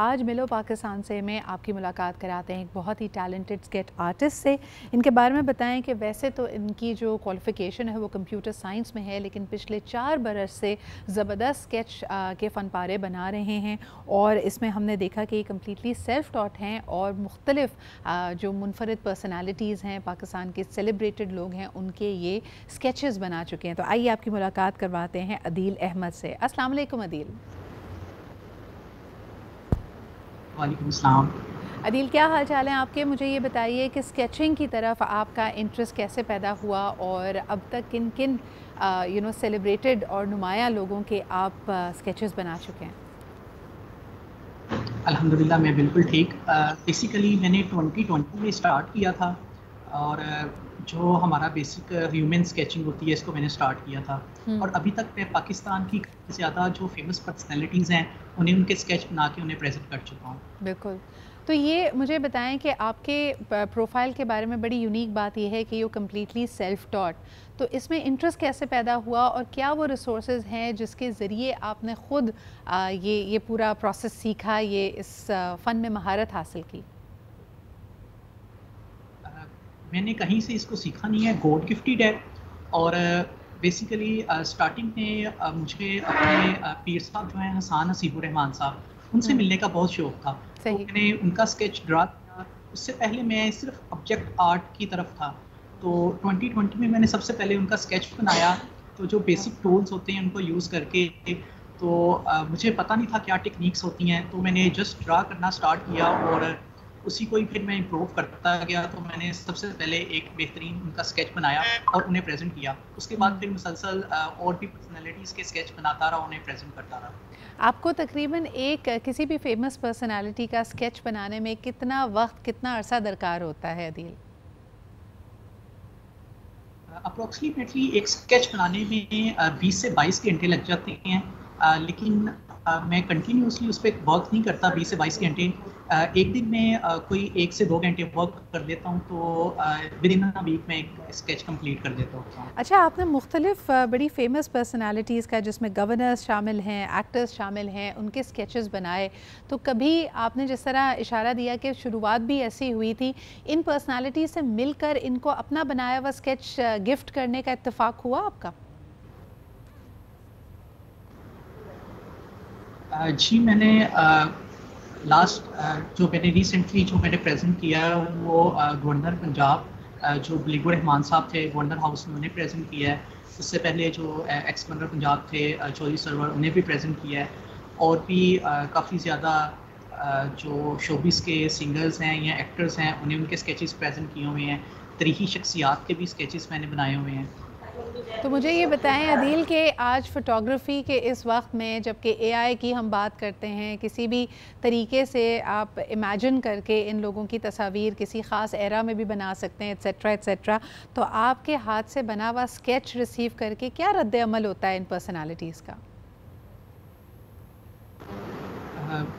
आज मिलो पाकिस्तान से में आपकी मुलाकात कराते हैं एक बहुत ही टैलेंटेड स्केच आर्टिस्ट से। इनके बारे में बताएं कि वैसे तो इनकी जो क्वालिफ़िकेशन है वो कंप्यूटर साइंस में है, लेकिन पिछले 4 बरस से ज़बरदस्त स्केच के फ़नपारे बना रहे हैं और इसमें हमने देखा कि ये कम्प्लीटली सेल्फ टॉट हैं और मुख्तलिफ जो मुनफरिद पर्सनैलिटीज़ हैं, पाकिस्तान के सेलिब्रेटेड लोग हैं, उनके ये स्केचेस बना चुके हैं। तो आइए आपकी मुलाकात करवाते हैं अदील अहमद से। अस्सलाम वालेकुम अदील। वालेकुम अस्सलाम। अदील, क्या हाल चाल है आपके? मुझे ये बताइए कि स्केचिंग की तरफ आपका इंटरेस्ट कैसे पैदा हुआ और अब तक किन किन सेलिब्रेटेड और नुमाया लोगों के आप स्केचेस बना चुके हैं? अल्हम्दुलिल्लाह मैं बिल्कुल ठीक। बेसिकली मैंने 2020 में स्टार्ट किया था और जो हमारा बेसिक ह्यूमन स्केचिंग होती है इसको मैंने स्टार्ट किया था और अभी तक मैं पाकिस्तान की ज़्यादा जो फेमस पर्सनैलिटीज़ हैं उन्हें उनके स्केच बना के उन्हें प्रेजेंट कर चुका हूँ। बिल्कुल। तो ये मुझे बताएं कि आपके प्रोफाइल के बारे में बड़ी यूनिक बात यह है कि यू कम्प्लीटली सेल्फ टॉट। तो इसमें इंटरेस्ट कैसे पैदा हुआ और क्या वो रिसोर्सेज हैं जिसके ज़रिए आपने ख़ुद ये पूरा प्रोसेस सीखा, ये इस फ़न में महारत हासिल की? मैंने कहीं से इसको सीखा नहीं है, गॉड गिफ्टेड है। और बेसिकली स्टार्टिंग में मुझे अपने पीर साहब जो हैं हसन हसीबुर रहमान साहब, उनसे मिलने का बहुत शौक़ था। तो मैंने उनका स्केच ड्रा किया। उससे पहले मैं सिर्फ ऑब्जेक्ट आर्ट की तरफ था। तो 2020 में मैंने सबसे पहले उनका स्केच बनाया। तो जो बेसिक टूल्स होते हैं उनको यूज़ करके, तो मुझे पता नहीं था क्या टेक्निक्स होती हैं, तो मैंने जस्ट ड्रा करना स्टार्ट किया और उसी को ही फिर मैं इम्प्रूव करता गया। तो मैंने सबसे पहले एक बेहतरीन उनका स्केच बनाया और उन्हें प्रेजेंट किया। उसके बाद फिर मुसलसल और भी पर्सनैलिटीज़ के स्केच बनाता रहा, उन्हें प्रेजेंट करता रहा। आपको तकरीबन एक किसी भी फेमस पर्सनैलिटी का स्केच बनाने में कितना वक्त, कितना अरसा दरकार होता है अदील? अप्रॉक्सीमेटली एक स्केच बनाने में 20 से 22 घंटे लग जाते हैं। लेकिन मैं कंटिन्यूसली उस पर वर्क नहीं करता 20 से 22 घंटे। एक दिन में कोई 1 से 2 घंटे वर्क कर लेता हूँ, तो विदिन अ वीक में एक स्केच कंप्लीट कर देता हूँ। अच्छा, आपने मुख्तलिफ बड़ी फेमस पर्सनैलिटीज़ का, जिसमें गवर्नर्स शामिल हैं, एक्टर्स शामिल हैं, उनके स्केचेस बनाए। तो कभी आपने जिस तरह इशारा दिया कि शुरुआत भी ऐसी हुई थी, इन पर्सनैलिटी से मिलकर इनको अपना बनाया हुआ स्केच गिफ्ट करने का इत्तेफाक हुआ आपका? जी, मैंने लास्ट जो मैंने रिसेंटली जो मैंने प्रेजेंट किया है वो गवर्नर पंजाब जो बलीगुर रहमान साहब थे, गवर्नर हाउस में उन्हें प्रेजेंट किया है। उससे पहले जो एक्स गवर्नर पंजाब थे चौधरी सरवर, उन्हें भी प्रेजेंट किया है। और भी काफ़ी ज़्यादा जो शोबिस के सिंगर्स हैं या एक्टर्स हैं, उन्हें उनके स्केचेस प्रेजेंट किए हुए हैं। तारीखी शख्सियात के भी स्केचेस मैंने बनाए हुए हैं। तो मुझे ये बताएं अदील कि आज फ़ोटोग्राफ़ी के इस वक्त में, जबकि एआई की हम बात करते हैं, किसी भी तरीके से आप इमेजिन करके इन लोगों की तस्वीर किसी ख़ास एरा में भी बना सकते हैं, एट्सेट्रा एट्सेट्रा। तो आपके हाथ से बना हुआ स्केच रिसीव करके क्या रद्द अमल होता है इन पर्सनालिटीज़ का?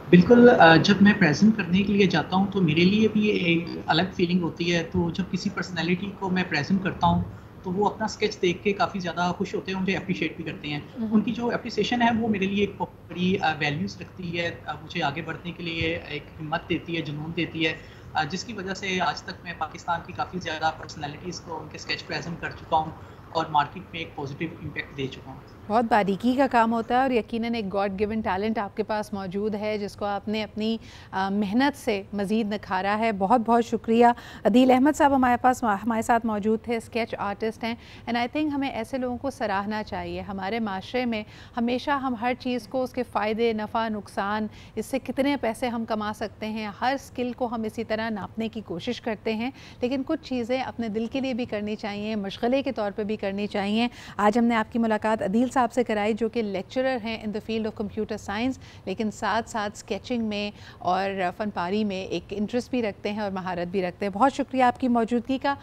बिल्कुल। जब मैं प्रेजेंट करने के लिए जाता हूँ तो मेरे लिए भी एक अलग फीलिंग होती है। तो जब किसी पर्सनैलिटी को मैं प्रेजेंट करता हूँ तो वो अपना स्केच देख के काफ़ी ज़्यादा खुश होते हैं, मुझे एप्रिशिएट भी करते हैं। उनकी जो एप्रिसिएशन है वो मेरे लिए एक बहुत बड़ी वैल्यूज़ रखती है, मुझे आगे बढ़ने के लिए एक हिम्मत देती है, जुनून देती है, जिसकी वजह से आज तक मैं पाकिस्तान की काफ़ी ज़्यादा पर्सनैलिटीज़ को उनके स्केच प्रेजेंट कर चुका हूँ और मार्केट में एक पॉजिटिव इम्पैक्ट दे चुका हूँ। बहुत बारीकी का काम होता है और यकीनन एक गॉड गिवन टैलेंट आपके पास मौजूद है, जिसको आपने अपनी मेहनत से मज़ीद निखारा है। बहुत बहुत शुक्रिया। अदील अहमद साहब हमारे साथ मौजूद थे, स्केच आर्टिस्ट हैं। एंड आई थिंक हमें ऐसे लोगों को सराहना चाहिए। हमारे माशरे में हमेशा हम हर चीज़ को, उसके फ़ायदे, नफ़ा, नुकसान, इससे कितने पैसे हम कमा सकते हैं, हर स्किल को हम इसी तरह नापने की कोशिश करते हैं। लेकिन कुछ चीज़ें अपने दिल के लिए भी करनी चाहिए, मशगले के तौर पर भी करनी चाहिए। आज हमने आपकी मुलाकात अदील साहब से कराई, जो कि लेक्चरर हैं in the field of computer science, लेकिन साथ साथ स्केचिंग में और फनपारी में एक इंटरेस्ट भी रखते हैं और महारत भी रखते हैं। बहुत शुक्रिया आपकी मौजूदगी का।